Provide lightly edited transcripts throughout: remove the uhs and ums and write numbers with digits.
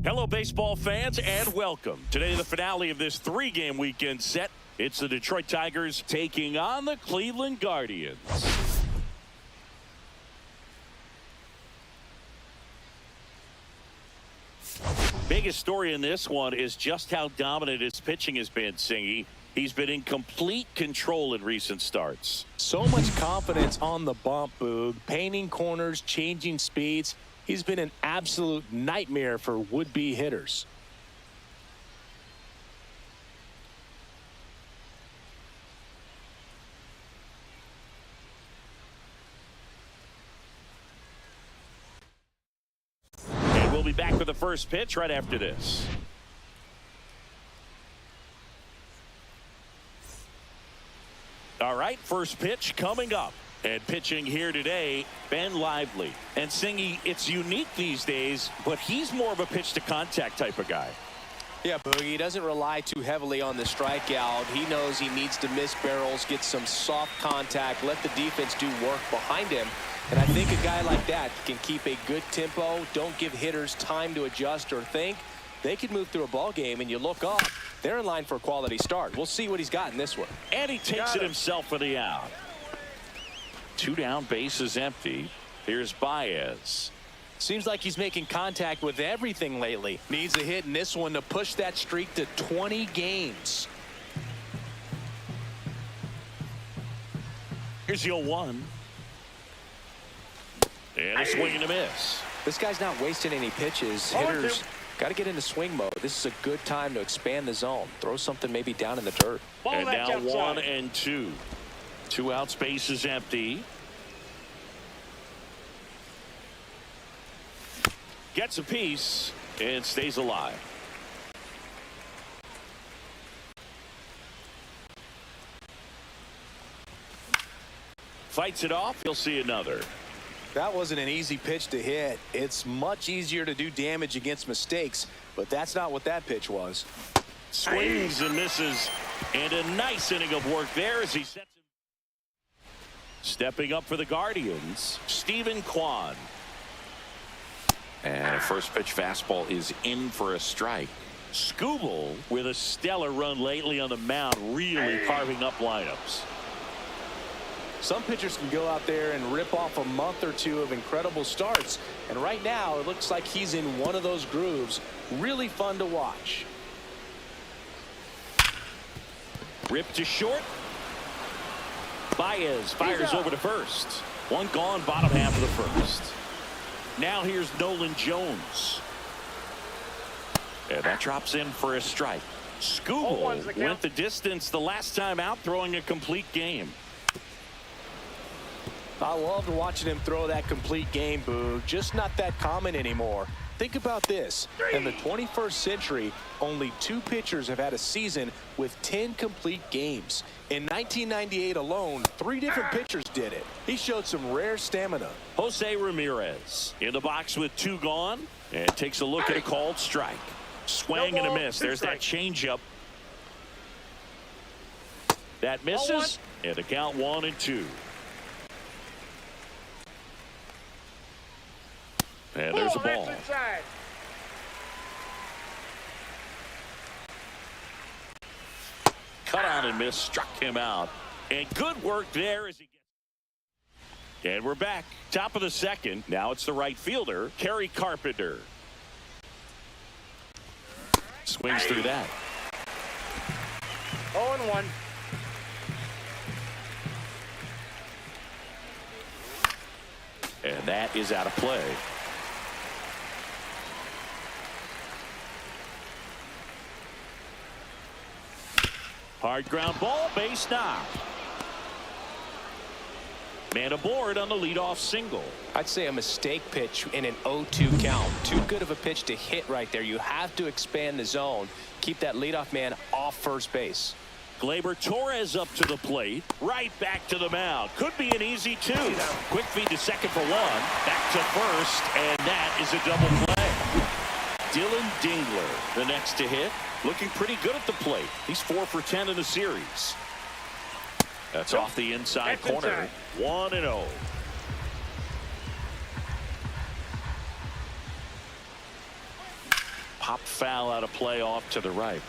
Hello, baseball fans, and welcome. Today, the finale of this three-game weekend set. It's the Detroit Tigers taking on the Cleveland Guardians. Biggest story in this one is just how dominant his pitching has been, Singy. He's been in complete control in recent starts. So much confidence on the bump, Boog. Painting corners, changing speeds. He's been an absolute nightmare for would-be hitters. And we'll be back with the first pitch right after this. All right, first pitch coming up. And pitching here today, Ben Lively. And Singy, it's unique these days, but he's more of a pitch-to-contact type of guy. Yeah, Boogie, he doesn't rely too heavily on the strikeout. He knows he needs to miss barrels, get some soft contact, let the defense do work behind him. And I think a guy like that can keep a good tempo, don't give hitters time to adjust or think. They can move through a ball game, and you look up, they're in line for a quality start. We'll see what he's got in this one. And he takes it himself for the out. 2 down, bases empty. Here's Baez. Seems like he's making contact with everything lately. Needs a hit in this one to push that streak to 20 games. Here's the 0-1. And a swing and a miss. This guy's not wasting any pitches. Hitters got to get into swing mode. This is a good time to expand the zone. Throw something maybe down in the dirt. And now 1 and 2. 2 outs, bases empty. Gets a piece and stays alive. Fights it off. He'll see another. That wasn't an easy pitch to hit. It's much easier to do damage against mistakes, but that's not what that pitch was. Swings and misses, and a nice inning of work there as he sets him. Stepping up for the Guardians, Stephen Kwan. And a first pitch fastball is in for a strike. Skubal with a stellar run lately on the mound, really carving up lineups. Some pitchers can go out there and rip off a month or two of incredible starts, and right now it looks like he's in one of those grooves. Really fun to watch. Ripped to short. Baez fires over to first. One gone, bottom half of the first. Now here's Nolan Jones. And that drops in for a strike. Skubal went the distance the last time out, throwing a complete game. I loved watching him throw that complete game, Boog. Just not that common anymore. Think about this. In the 21st century, only 2 pitchers have had a season with 10 complete games. In 1998 alone, 3 different pitchers did it. He showed some rare stamina. Jose Ramirez in the box with 2 gone and takes a look at a called strike. Swing and a miss. There's that changeup. That misses, and the count 1 and 2. And there's a ball. Cut out and miss, struck him out. And good work there as he gets. And we're back. Top of the second. Now it's the right fielder, Kerry Carpenter. Swings through that. 0-1. And that is out of play. Hard ground ball, base knock. Man aboard on the leadoff single. I'd say a mistake pitch in an 0-2 count. Too good of a pitch to hit right there. You have to expand the zone. Keep that leadoff man off first base. Gleyber Torres up to the plate. Right back to the mound. Could be an easy 2. Quick feed to second for 1. Back to first, and that is a double play. Dylan Dingler, the next to hit. Looking pretty good at the plate. He's 4 for 10 in the series. That's off the inside corner. 1-0. Pop foul out of play off to the right.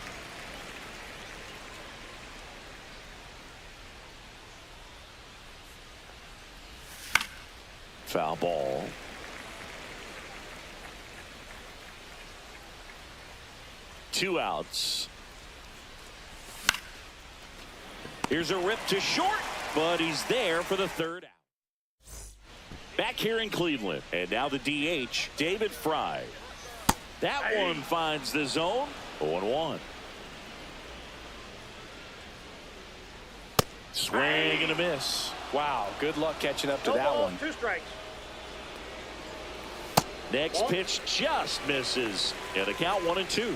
Foul ball. Two outs. Here's a rip to short, but he's there for the third out. Back here in Cleveland, and now the DH, David Fry. That one finds the zone. 0-1. Swing and a miss. Wow, good luck catching up to that one. 2 strikes. Next pitch just misses. And the count 1-2.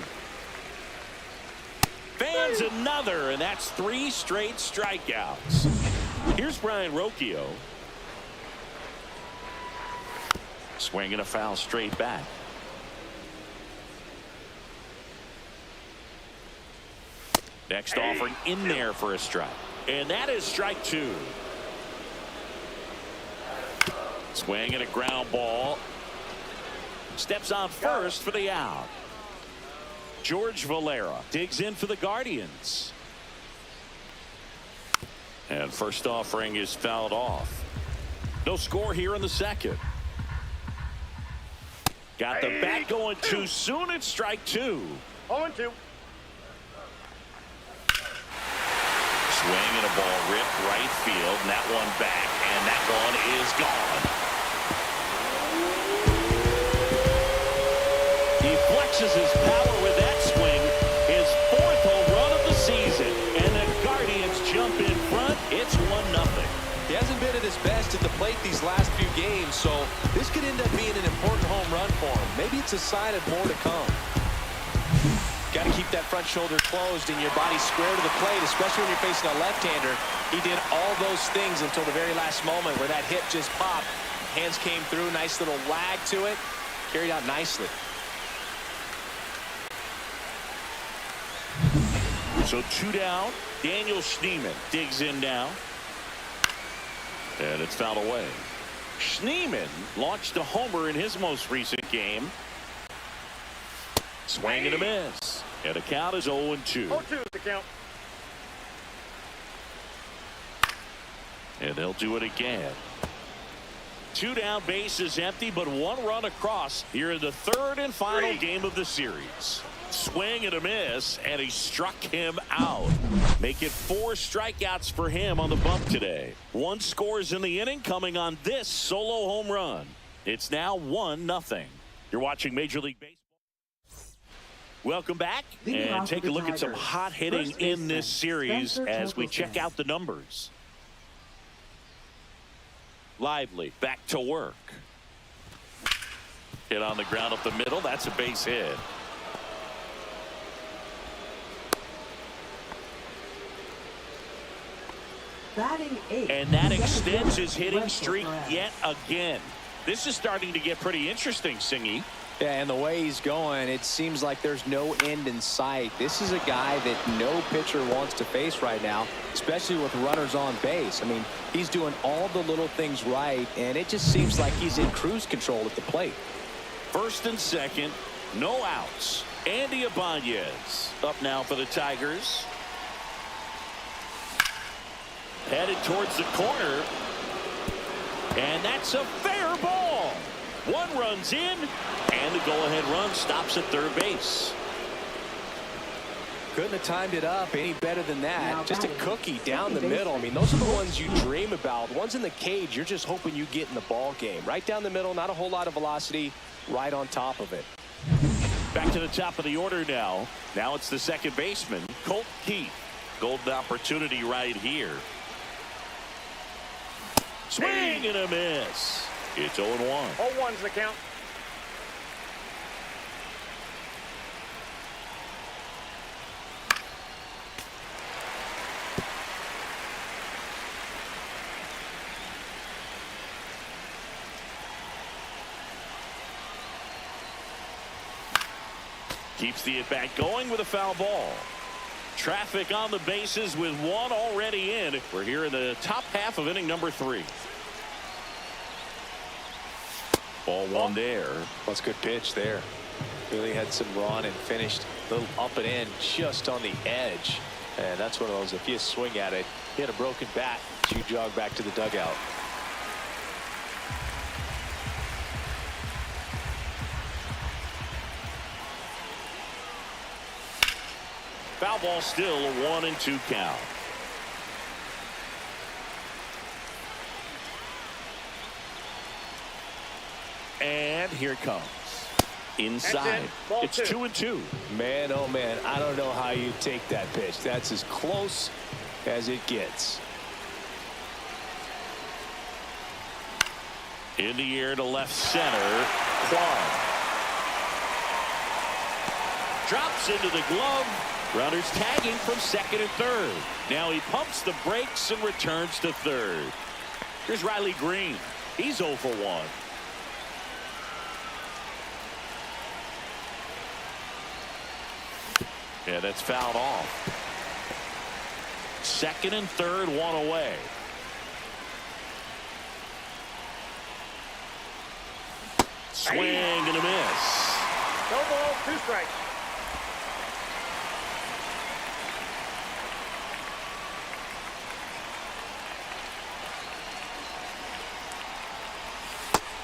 Fans another, and that's 3 straight strikeouts. Here's Brian Rocchio. Swinging a foul straight back. Next offering in there for a strike. And that is strike 2. Swing and a ground ball. Steps on first for the out. George Valera digs in for the Guardians. And first offering is fouled off. No score here in the second. Got the bat going too soon. It's strike 2. 0-2. Swing and a ball ripped right field, and that one back, and that one is gone. He flexes his power with that swing, his 4th home run of the season, and the Guardians jump in front. It's 1-0. He hasn't been at his best at the plate these last few games, so this could end up being an important home run for him. Maybe it's a sign of more to come. Got to keep that front shoulder closed and your body square to the plate, especially when you're facing a left-hander. He did all those things until the very last moment where that hip just popped. Hands came through, nice little lag to it. Carried out nicely. So 2 down. Daniel Schneemann digs in now. And it's fouled away. Schneemann launched a homer in his most recent game. Swing and a miss. And the count is 0-2. 0-2 is the count. And they'll do it again. 2 down, bases empty, but 1 run across here in the 3rd and final game of the series. Swing and a miss, and he struck him out. Make it 4 strikeouts for him on the bump today. 1 scores in the inning coming on this solo home run. It's now 1-0. You're watching Major League Baseball. Welcome back, and take a look at some hot hitting in this series as we check out the numbers. Lively back to work. Hit on the ground up the middle. That's a base hit. Batting 8. And that extends his hitting streak yet again. This is starting to get pretty interesting, Singy. Yeah, and the way he's going, it seems like there's no end in sight. This is a guy that no pitcher wants to face right now, especially with runners on base. I mean, he's doing all the little things right, and it just seems like he's in cruise control at the plate. 1st and 2nd, no outs. Andy Ibanez up now for the Tigers. Headed towards the corner. And that's a fair ball. 1 runs in, and the go-ahead run stops at 3rd base. Couldn't have timed it up any better than that. Just a cookie down the middle. I mean, those are the ones you dream about. The ones in the cage, you're just hoping you get in the ball game. Right down the middle, not a whole lot of velocity, right on top of it. Back to the top of the order now. Now it's the 2nd baseman, Colt Keith. Golden opportunity right here. Swing and a miss. It's 0-1. 0-1's the count. Keeps the at-bat going with a foul ball. Traffic on the bases with 1 already in. We're here in the top half of inning number 3. Ball 1 there. That's a good pitch there. Really had some run and finished a little up and in just on the edge. And that's one of those, if you swing at it, hit a broken bat, you jog back to the dugout. Foul ball, still a 1-2 count. And here it comes. Inside. It's 2-2. Man, oh man, I don't know how you take that pitch. That's as close as it gets. In the air to left center. Kwan drops into the glove. Runners tagging from second and third. Now he pumps the brakes and returns to third. Here's Riley Greene. He's 0 for 1. Yeah, that's fouled off. Second and third, 1 away. Swing and a miss. No ball, 2 strikes.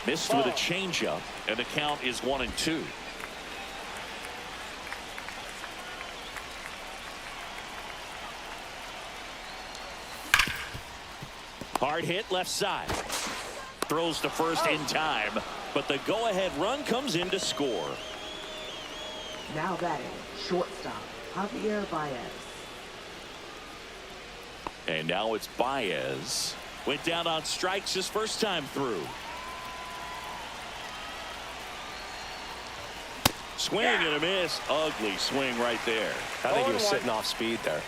Missed with a changeup, and the count is 1-2. Hard hit left side. Throws to first in time, but the go-ahead run comes in to score. Now batting, shortstop, Javier Baez. And now it's Baez. Went down on strikes his first time through. Swing and a miss. Ugly swing right there. I think he was sitting off speed there.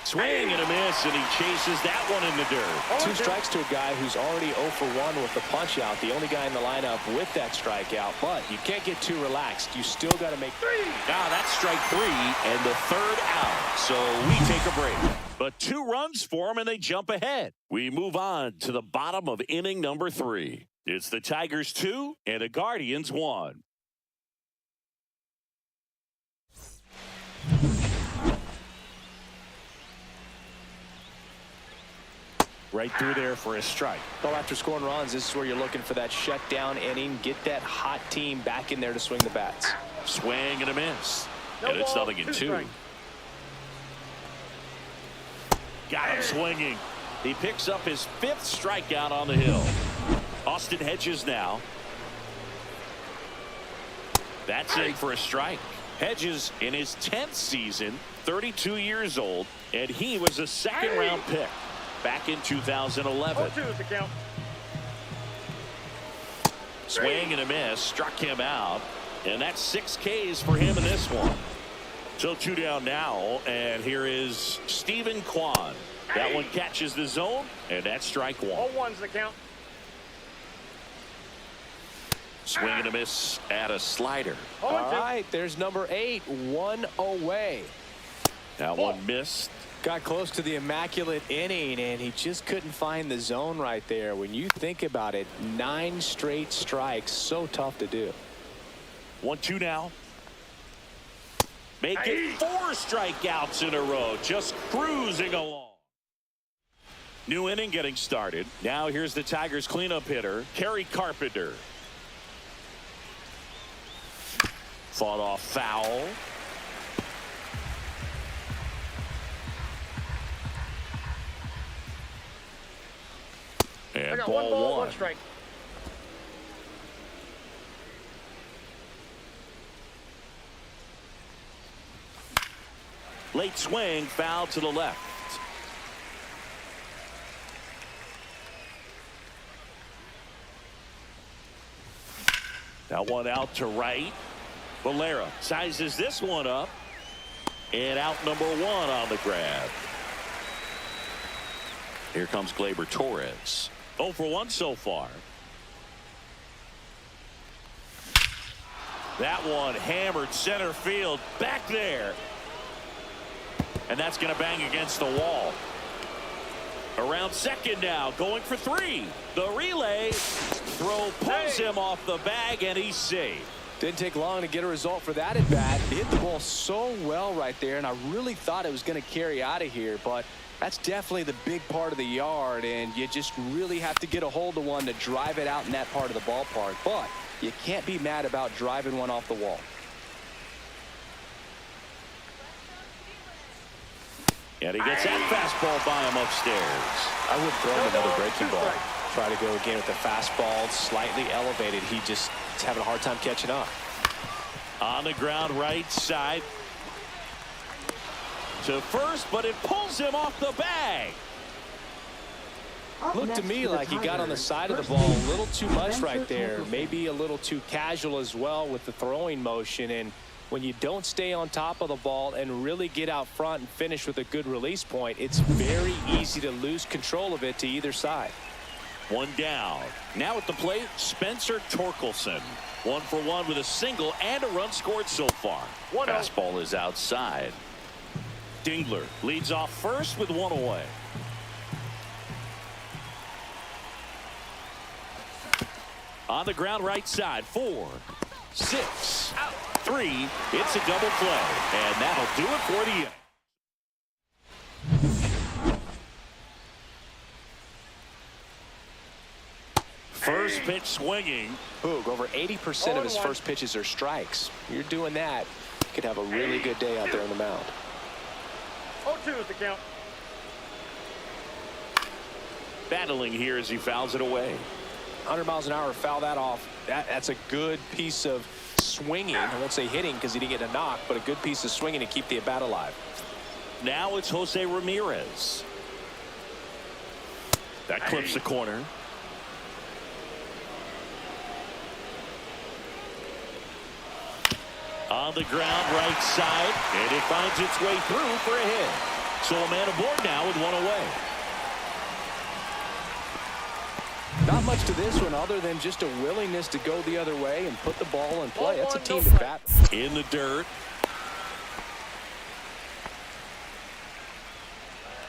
Swing and a miss, and he chases that one in the dirt. 2 strikes to a guy who's already 0 for 1 with the punch out. The only guy in the lineup with that strikeout, but you can't get too relaxed. You still got to make 3. Now that's strike 3 and the third out. So we take a break. But 2 runs for him and they jump ahead. We move on to the bottom of inning number 3. It's the Tigers 2 and the Guardians 1. Right through there for a strike. Well, after scoring runs, this is where you're looking for that shutdown inning. Get that hot team back in there to swing the bats. Swing and a miss. And it's 0-2. Got him swinging. He picks up his 5th strikeout on the hill. Austin Hedges now. That's it for a strike. Hedges in his 10th season, 32 years old, and he was a 2nd-round pick back in 2011. 0-2 is the count. Swing and a miss, struck him out, and that's 6 Ks for him in this one. So 2 down now, and here is Steven Kwan. That one catches the zone, and that's strike 1. 0-1's the count. Swing and a miss at a slider. All right, there's number 8, 1 away. That one missed. Got close to the immaculate inning, and he just couldn't find the zone right there. When you think about it, 9 straight strikes, so tough to do. 1-2 now. Making 4 strikeouts in a row, just cruising along. New inning getting started. Now here's the Tigers cleanup hitter, Kerry Carpenter. Fought off foul. And I got ball 1. 1 strike. Late swing, foul to the left. That one out to right. Valera sizes this one up. And out number 1 on the grab. Here comes Gleyber Torres. 0 for 1 so far. That one hammered center field back there. And that's going to bang against the wall. Around second now, going for three. The relay throw pulls him off the bag, and he's safe. Didn't take long to get a result for that at bat. He hit the ball so well right there, and I really thought it was going to carry out of here, but that's definitely the big part of the yard, and you just really have to get a hold of one to drive it out in that part of the ballpark. But you can't be mad about driving one off the wall. And he gets that fastball by him upstairs. I would throw him another breaking ball. Try to go again with the fastball, slightly elevated. He just is having a hard time catching up. On the ground right side. To first, but it pulls him off the bag. Looked to me like he got on the side of the ball a little too much right there. Maybe a little too casual as well with the throwing motion. And when you don't stay on top of the ball and really get out front and finish with a good release point, it's very easy to lose control of it to either side. One down. Now at the plate, Spencer Torkelson. 1 for 1 with a single and a run scored so far. Fastball is outside. Dingler leads off first with one away. On the ground right side, 4, 6, 3. It's a double play, and that'll do it for the inning. First pitch swinging. Boog, over 80% of his first pitches are strikes. You're doing that, you could have a really good day out there on the mound. 0-2 is the count. Battling here as he fouls it away. 100 miles an hour, foul that off. That's a good piece of swinging. I won't say hitting because he didn't get a knock, but a good piece of swinging to keep the at-bat alive. Now it's Jose Ramirez. That clips the corner. On the ground right side, and it finds its way through for a hit. So a man aboard now with one away. Not much to this one other than just a willingness to go the other way and put the ball in play. That's a team to bat. In the dirt.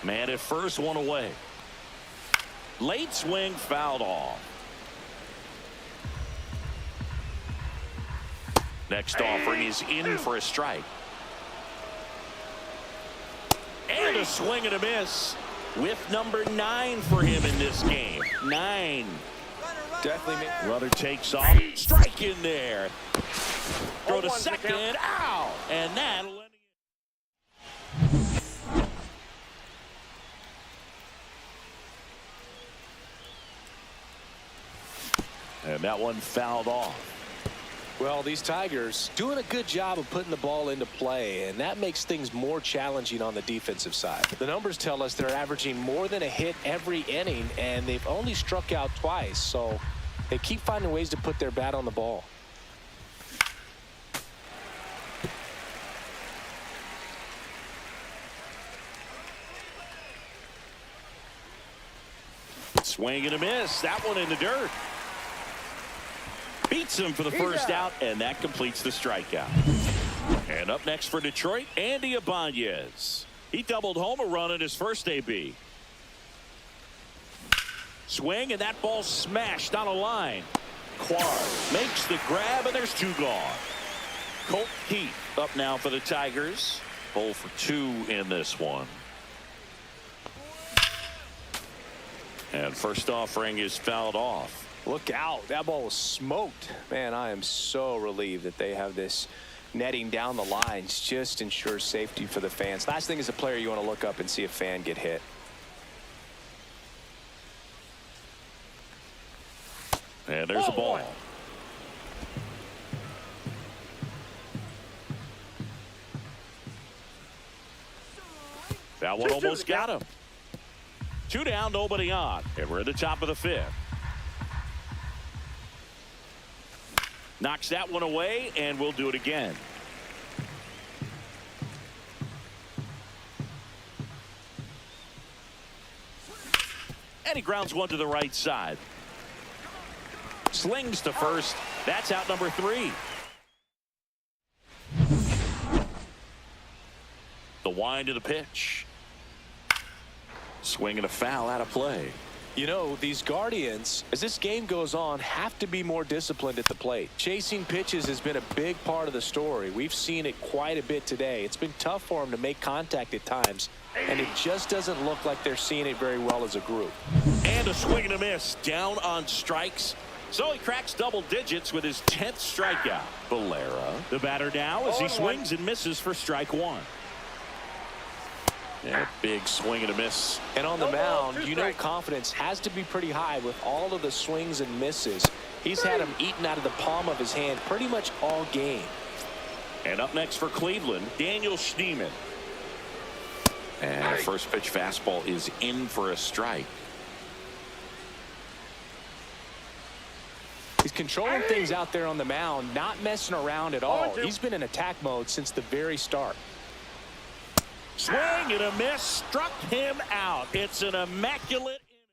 Man at first, one away. Late swing fouled off. Next offering is in for a strike. And a swing and a miss with number 9 for him in this game. 9. Definitely. Runner takes off. Strike in there. Throw to second. Ow! And that'll end it. And that one fouled off. Well, these Tigers doing a good job of putting the ball into play, and that makes things more challenging on the defensive side. The numbers tell us they're averaging more than a hit every inning, and they've only struck out twice, so they keep finding ways to put their bat on the ball. Swing and a miss. That one in the dirt. Beats him for the first out, and that completes the strikeout. And up next for Detroit, Andy Ibanez. He doubled home a run in his first AB. Swing, and that ball smashed on a line. Quard makes the grab, and there's 2 gone. Colt Heath up now for the Tigers. 0 for 2 in this one. And first offering is fouled off. Look out. That ball was smoked. Man, I am so relieved that they have this netting down the lines. Just ensures safety for the fans. Last thing as a player, you want to look up and see a fan get hit. And there's a ball. That one almost got him. 2 down, nobody on. And we're at the top of the 5th. Knocks that one away, and we'll do it again. And he grounds one to the right side. Slings to first. That's out number 3. The wind of the pitch. Swing and a foul out of play. You know, these Guardians, as this game goes on, have to be more disciplined at the plate. Chasing pitches has been a big part of the story. We've seen it quite a bit today. It's been tough for them to make contact at times, and it just doesn't look like they're seeing it very well as a group. And a swing and a miss, down on strikes. So he cracks double digits with his 10th strikeout. Valera, the batter now, as he swings and misses for strike one. And a big swing and a miss. And on the mound, you know confidence has to be pretty high with all of the swings and misses. He's had them eaten out of the palm of his hand pretty much all game. And up next for Cleveland, Daniel Schneemann. And the first pitch fastball is in for a strike. He's controlling things out there on the mound, not messing around at all. He's been in attack mode since the very start. Swing and a miss, struck him out. It's an immaculate inning.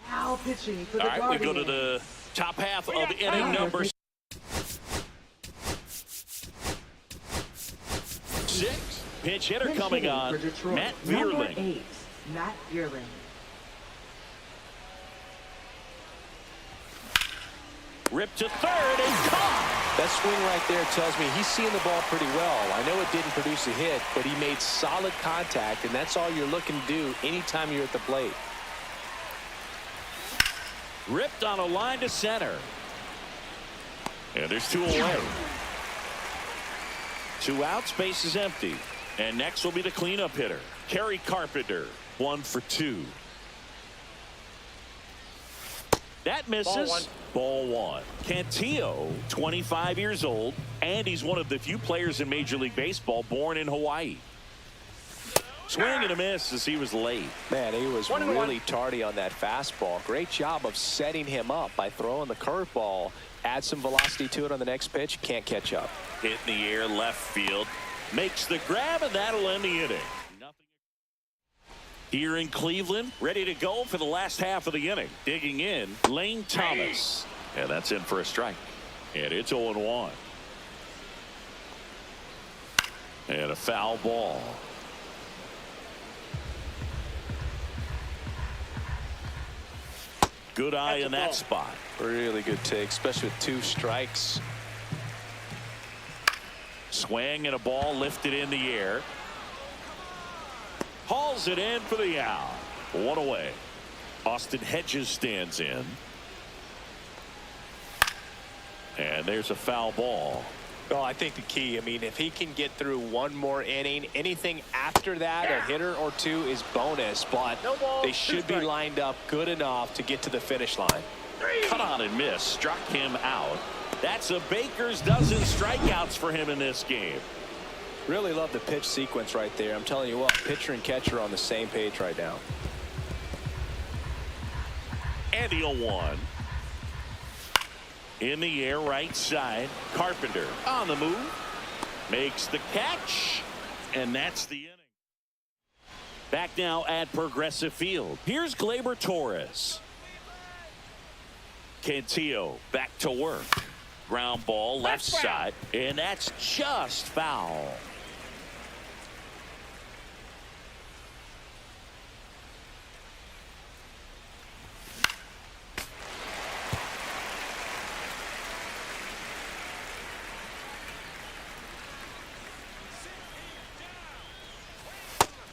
Now pitching for the All right, we go to Guardians. the top half of inning number 6. Pinch hitter Pinch coming hitting on, for Detroit, Matt number Vierling. 8, Matt Vierling. Ripped to third and caught. That swing right there tells me he's seeing the ball pretty well. I know it didn't produce a hit, but he made solid contact, and that's all you're looking to do anytime you're at the plate. Ripped on a line to center. And there's 2 away. 2 outs, base is empty. And next will be the cleanup hitter, Kerry Carpenter, 1 for 2. That misses. Ball 1. Cantillo, 25 years old, and he's one of the few players in Major League Baseball born in Hawaii. Swing and a miss as he was late. Man, he was really tardy on that fastball. Great job of setting him up by throwing the curveball. Add some velocity to it on the next pitch. Can't catch up. Hit in the air, left field. Makes the grab, and that'll end the inning. Here in Cleveland, ready to go for the last half of the inning. Digging in, Lane Thomas. And that's in for a strike. And it's 0-1. And a foul ball. Good eye in that spot. Really good take, especially with 2 strikes. Swing and a ball lifted in the air. Hauls it in for the out. 1 away. Austin Hedges stands in. And there's a foul ball. Well, I think the key, I mean, if he can get through 1 more inning, anything after that, a hitter or 2 is bonus, but they should be lined up good enough to get to the finish line. Cut on and miss. Struck him out. That's a baker's dozen strikeouts for him in this game. Really love the pitch sequence right there. I'm telling you what, pitcher and catcher are on the same page right now. And the 0-1. In the air, right side. Carpenter on the move. Makes the catch. And that's the inning. Back now at Progressive Field. Here's Gleyber Torres. Cantillo back to work. Ground ball left side. And that's just foul.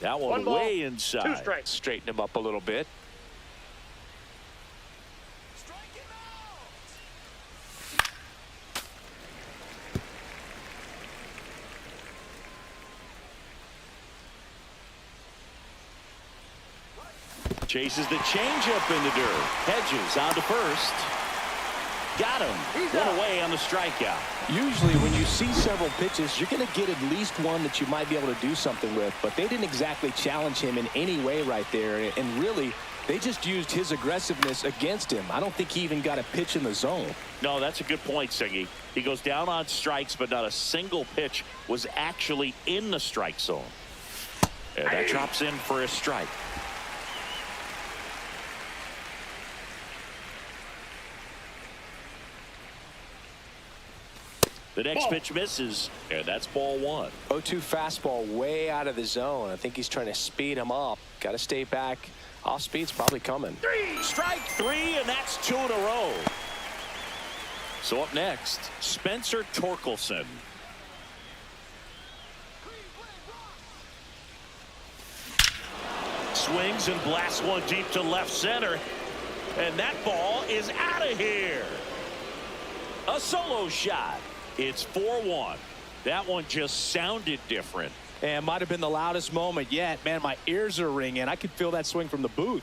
That one way inside. 2 strikes. Straighten him up a little bit. Chases the changeup in the dirt. Hedges on to first. Got him. 1 away on the strikeout. Usually when you see several pitches, you're going to get at least one that you might be able to do something with, but they didn't exactly challenge him in any way right there, and really they just used his aggressiveness against him. I don't think he even got a pitch in the zone. No, that's a good point, Siggy. He goes down on strikes, but not a single pitch was actually in the strike zone. And that drops in for a strike. The next pitch misses, and that's ball one. 0-2 fastball way out of the zone. I think he's trying to speed him up. Got to stay back. Off speed's probably coming. Strike three, and that's 2 in a row. So up next, Spencer Torkelson. Swings and blasts one deep to left center. And that ball is out of here. A solo shot. It's 4-1. That one just sounded different. And might have been the loudest moment yet. Man, my ears are ringing. I could feel that swing from the booth.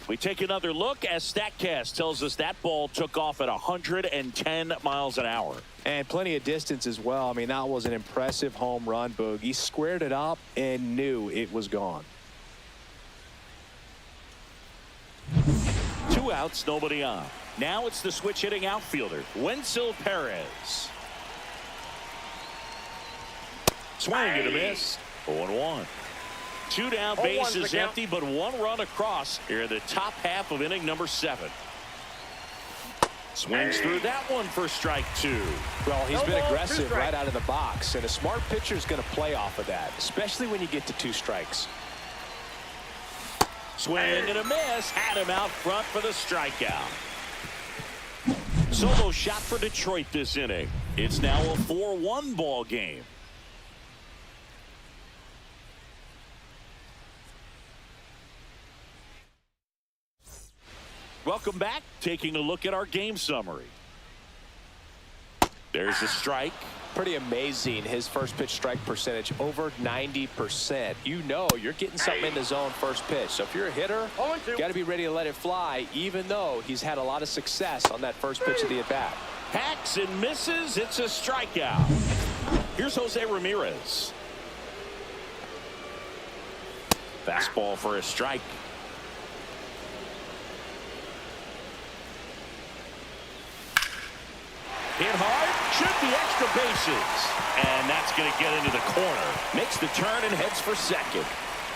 We take another look as StatCast tells us that ball took off at 110 miles an hour. And plenty of distance as well. I mean, that was an impressive home run, Boog. He squared it up and knew it was gone. 2 outs, nobody on. Now it's the switch hitting outfielder, Wenzel Perez. Swing and a miss. 0-1. 2 down, base is empty, but 1 run across here in the top half of inning number 7. Swings through that one for strike 2. Well, he's been aggressive right out of the box, and a smart pitcher is going to play off of that, especially when you get to 2 strikes. Swing and a miss. Had him out front for the strikeout. Solo shot for Detroit this inning. It's now a 4-1 ball game. Welcome back. Taking a look at our game summary. There's a strike. Pretty amazing. His first pitch strike percentage over 90%. You know you're getting something in the zone first pitch. So if you're a hitter, you got to be ready to let it fly, even though he's had a lot of success on that first pitch of the at-bat. Hacks and misses. It's a strikeout. Here's Jose Ramirez. Fastball for a strike. Hit hard, should be extra bases. And that's going to get into the corner. Makes the turn and heads for second.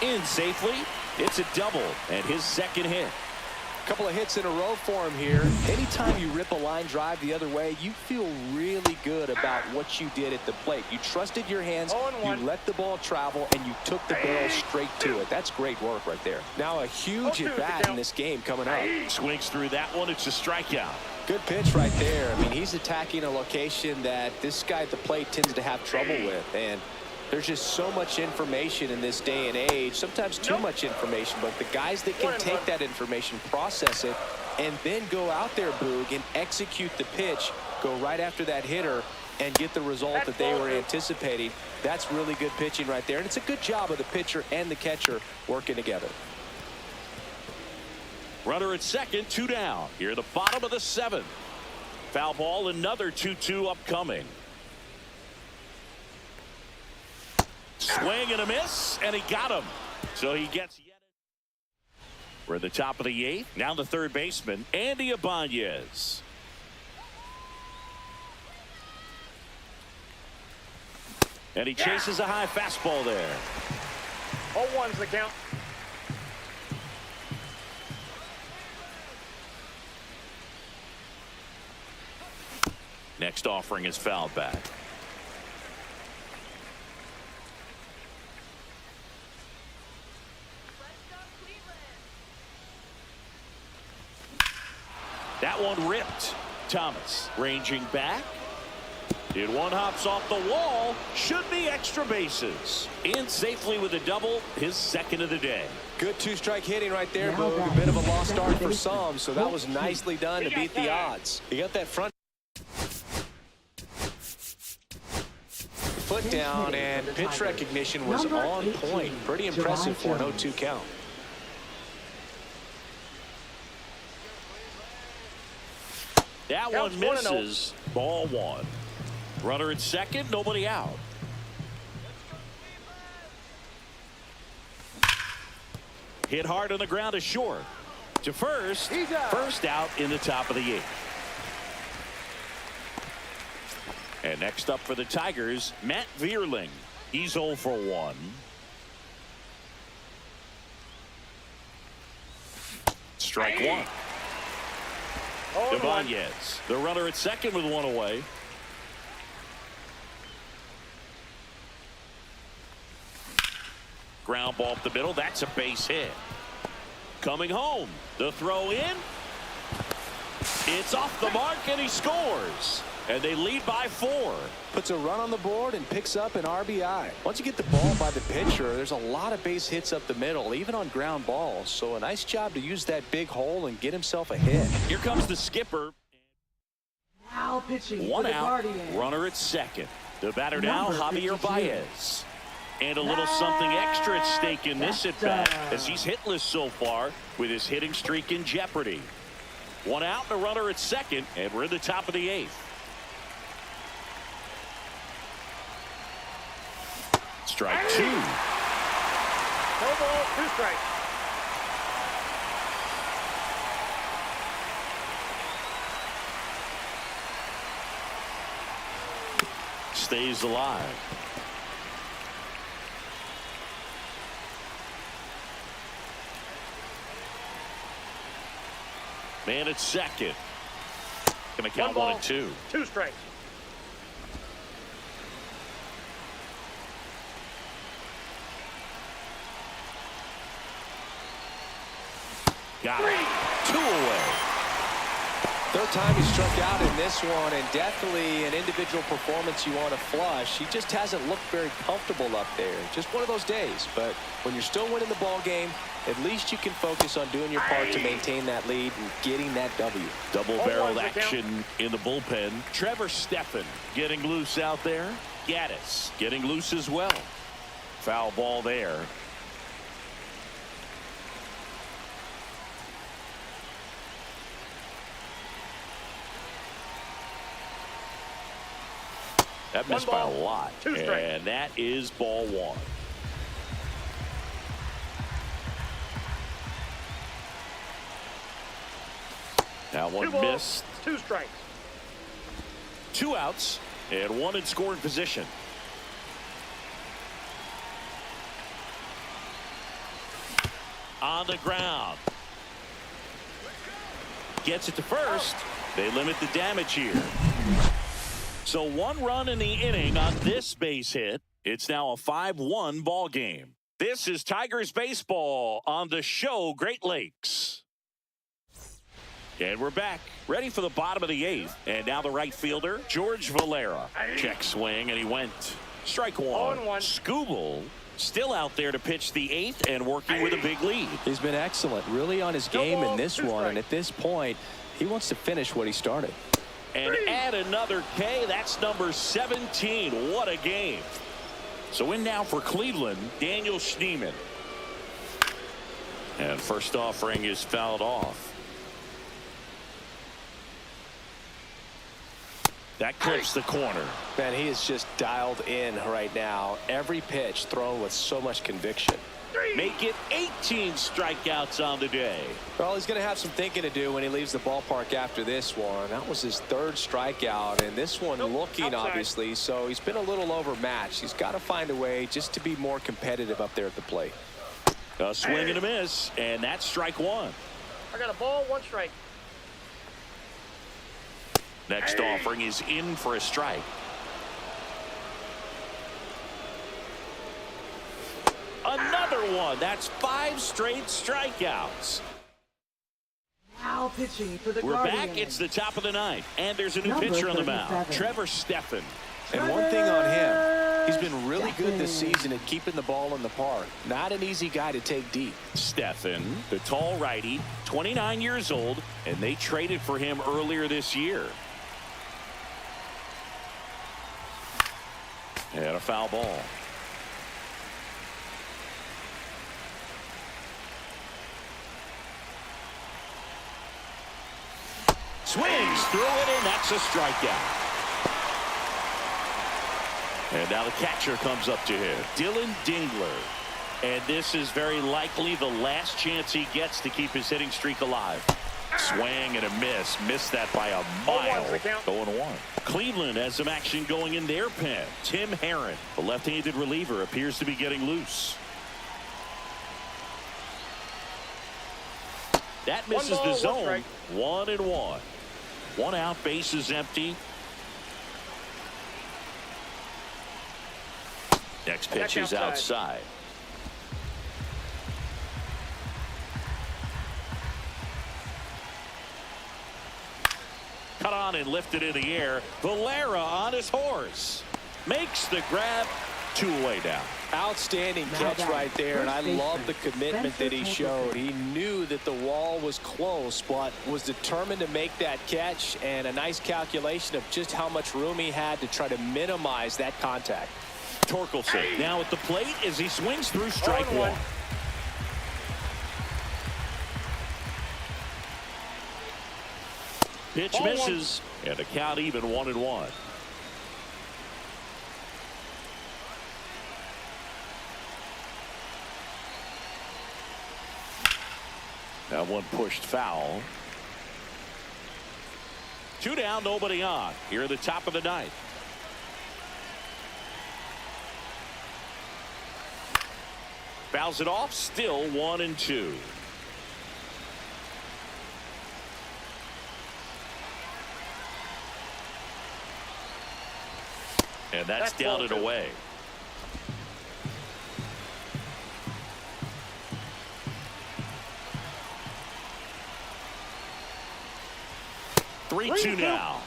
In safely, it's a double and his second hit. A couple of hits in a row for him here. Anytime you rip a line drive the other way, you feel really good about what you did at the plate. You trusted your hands, you let the ball travel, and you took the ball straight to it. That's great work right there. Now a huge at-bat in this game coming up. Swings through that one. It's a strikeout. Good pitch right there. I mean, he's attacking a location that this guy at the plate tends to have trouble with. And there's just so much information in this day and age, sometimes too much information, but the guys that can take that information, process it, and then go out there, Boog, and execute the pitch, go right after that hitter, and get the result that they were anticipating. That's really good pitching right there. And it's a good job of the pitcher and the catcher working together. Runner at second, 2 down. Here at the bottom of the 7th. Foul ball, another 2-2 upcoming. Swing and a miss, and he got him. So he gets yet. We're at the top of the 8th. Now the third baseman, Andy Ibanez. And he chases a high fastball there. 0-1's the count. Next offering is fouled back. That one ripped. Thomas ranging back. Did one hops off the wall. Should be extra bases. In safely with a double, his second of the day. Good 2-strike hitting right there, Boog. A bit of a lost start for some, so that was nicely done to beat the odds. He got that front foot down, and pitch recognition was on point. Pretty impressive for an 0-2 count. That one misses. Ball 1. Runner at second, nobody out. Hit hard on the ground is short. To first. First out in the top of the 8th. And next up for the Tigers, Matt Vierling. He's 0 for 1. strike one. Ibanez, the runner at second with one away. Ground ball up the middle. That's a base hit. Coming home. The throw in. It's off the mark, and he scores. And they lead by 4. Puts a run on the board and picks up an RBI. Once you get the ball by the pitcher, there's a lot of base hits up the middle, even on ground balls. So a nice job to use that big hole and get himself a hit. Here comes the skipper. Now pitching. One for the out. Guardians. Runner at second. The batter now, Number Javier 52. Baez. And a little something extra at stake in this at bat, as he's hitless so far with his hitting streak in jeopardy. One out and a runner at second, and we're in the top of the 8th. Strike 2. No ball, 2 strikes. Stays alive. Man at second. Gonna count 1 and 2. 2 strikes. Got it. 2 away. Third time he struck out in this one, and definitely an individual performance you want to flush. He just hasn't looked very comfortable up there. Just one of those days. But when you're still winning the ball game, at least you can focus on doing your part to maintain that lead and getting that W. Double-barreled action in the bullpen. Trevor Stephan getting loose out there. Gaddis getting loose as well. Foul ball there. That missed by a lot. 2 strikes. And that is ball 1. Now 2 one balls, missed. 2 strikes. 2 outs and 1 in scoring position. On the ground. Gets it to first. They limit the damage here. So 1 run in the inning on this base hit. It's now a 5-1 ball game. This is Tigers baseball on the show Great Lakes. And we're back, ready for the bottom of the 8th. And now the right fielder, George Valera. Check swing, and he went. Strike 1. 0-1. Skubal still out there to pitch the 8th and working with a big lead. He's been excellent, really on his game in this 2 one. And strikes. at this point, he wants to finish what he started. And add another K. That's number 17. What a game. So in now for Cleveland, Daniel Schneemann. And first offering is fouled off. That clips the corner. Man, he is just dialed in right now. Every pitch thrown with so much conviction. Make it 18 strikeouts on the day. Well, he's going to have some thinking to do when he leaves the ballpark after this one. That was his 3rd strikeout, and this one looking outside. obviously, so he's been a little overmatched. He's got to find a way just to be more competitive up there at the plate. A swing and a miss, and that's strike 1. I got a ball, 1 strike. Next offering is in for a strike. Another one. That's 5 straight strikeouts. Now pitching for the We're Guardians. back. It's the top of the 9th, and there's a new Number pitcher on the mound, 37. Trevor Stephan. And one thing on him, he's been really good this season at keeping the ball in the park. Not an easy guy to take deep. Stephan, the tall righty, 29 years old, and they traded for him earlier this year. And a foul ball. Swings through it, and that's a strikeout. And now the catcher comes up to him, Dylan Dingler. And this is very likely the last chance he gets to keep his hitting streak alive. Swing and a miss. Missed that by a mile. 0-1. Cleveland has some action going in their pen. Tim Herron, the left-handed reliever, appears to be getting loose. That One misses ball, the one zone. strike. 1-1. One out, bases empty. Next pitch is outside. Cut on and lifted in the air. Valera on his horse. Makes the grab. Two-away down. Outstanding catch right there, and I love the commitment that he showed. He knew that the wall was close, but was determined to make that catch, and a nice calculation of just how much room he had to try to minimize that contact. Torkelson now at the plate as he swings through strike one. Pitch misses, and the count even 1-1. That one pushed foul. 2 down, nobody on. Here at the top of the ninth. Fouls it off, still 1-2. And that's down and away. Three-two now.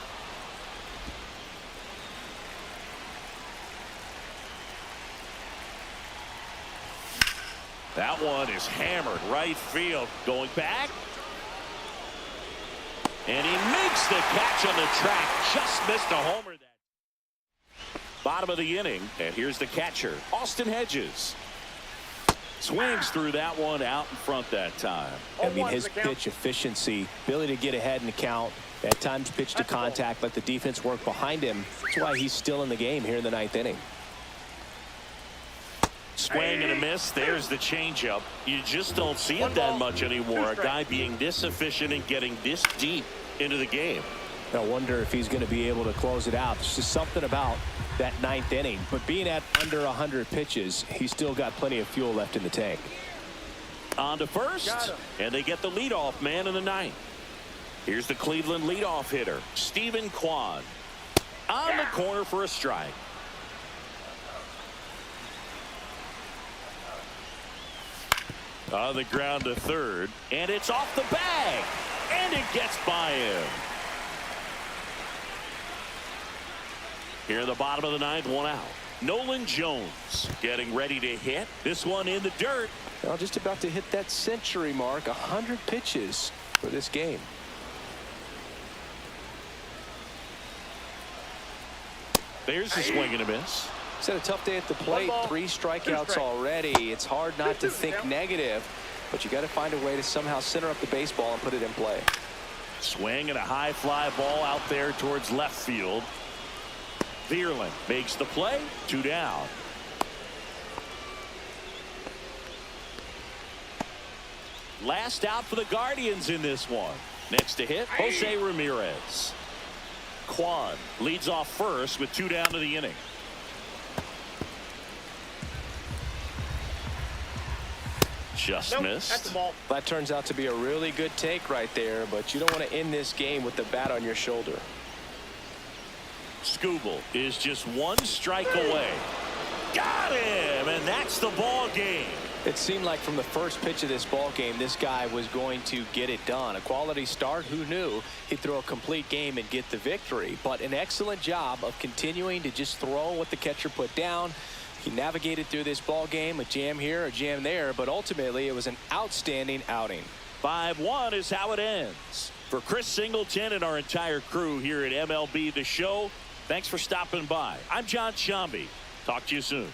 That one is hammered right field. Going back. And he makes the catch on the track. Just missed a homer. Bottom of the inning. And here's the catcher, Austin Hedges. Swings through that one out in front that time. I mean, his pitch efficiency, ability to get ahead in the count, at times pitch to contact, let the defense work behind him. That's why he's still in the game here in the ninth inning. Swing and a miss. There's the changeup. You just don't see it that much anymore. A guy being this efficient and getting this deep into the game. I wonder if he's going to be able to close it out. There's just something about that ninth inning. But being at under 100 pitches, he's still got plenty of fuel left in the tank. On to first, and they get the leadoff man in the ninth. Here's the Cleveland leadoff hitter, Stephen Kwan. On the corner for a strike. On the ground to third, and it's off the bag, and it gets by him. Here in the bottom of the ninth, one out. Nolan Jones getting ready to hit. This one in the dirt. Well, just about to hit that century mark, 100 pitches for this game. There's a swing and a miss. He's had a tough day at the plate. 3 strikeouts already. It's hard not to think negative, but you got to find a way to somehow center up the baseball and put it in play. Swing and a high fly ball out there towards left field. Vierling makes the play. 2 down. Last out for the Guardians in this one. Next to hit, Jose Ramirez. Kwan leads off first with 2 down to the inning. Just missed. That's the ball. That turns out to be a really good take right there, but you don't want to end this game with the bat on your shoulder. Skubal is just 1 strike away. Got him, and that's the ball game. It seemed like from the first pitch of this ball game, this guy was going to get it done. A quality start. Who knew he'd throw a complete game and get the victory? But an excellent job of continuing to just throw what the catcher put down. He navigated through this ball game, a jam here, a jam there, but ultimately it was an outstanding outing. 5-1 is how it ends. For Chris Singleton and our entire crew here at MLB The Show, thanks for stopping by. I'm John Shambi. Talk to you soon.